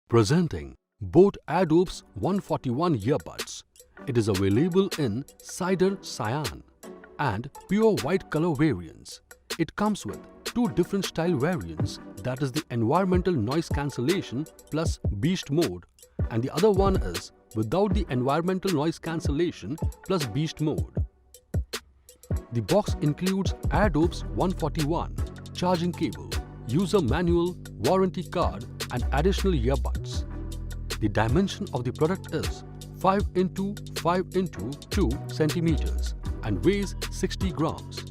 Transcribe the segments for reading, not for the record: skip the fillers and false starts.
Presenting Boat Airdopes 141 earbuds. It is available in Cider, Cyan and pure white color variants. It comes with two different style variants, that is the Environmental Noise Cancellation plus Beast mode, and the other one is without the Environmental Noise Cancellation plus Beast mode. The box includes Airdopes 141, charging cable, user manual, warranty card and additional earbuds. The dimension of the product is 5 into 5 into 2 centimeters and weighs 60 grams.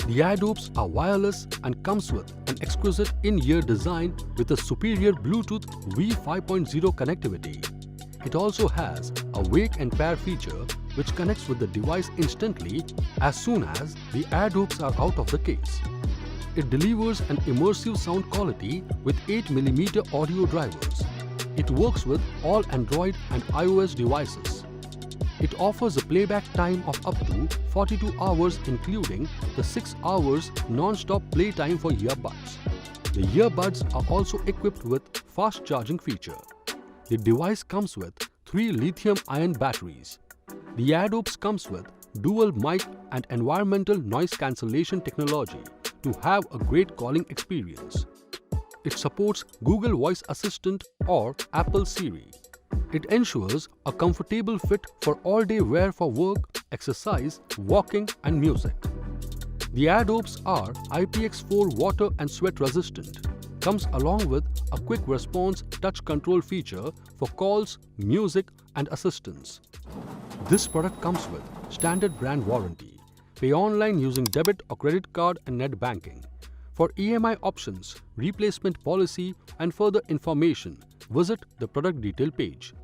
The Airdopes are wireless and comes with an exquisite in-ear design with a superior Bluetooth V5.0 connectivity. It also has a wake and pair feature which connects with the device instantly as soon as the Airdopes are out of the case. It delivers an immersive sound quality with 8mm audio drivers. It works with all Android and iOS devices. It offers a playback time of up to 42 hours including the 6 hours non-stop playtime for earbuds. The earbuds are also equipped with fast charging feature. The device comes with 3 lithium-ion batteries. The Airdopes comes with dual mic and environmental noise cancellation technology to have a great calling experience. It supports Google Voice Assistant or Apple Siri. It ensures a comfortable fit for all-day wear for work, exercise, walking and music. The Airdopes are IPX4 water and sweat resistant. Comes along with a quick response touch control feature for calls, music and assistance. This product comes with standard brand warranty. Pay online using debit or credit card and net banking. For EMI options, replacement policy and further information, visit the product detail page.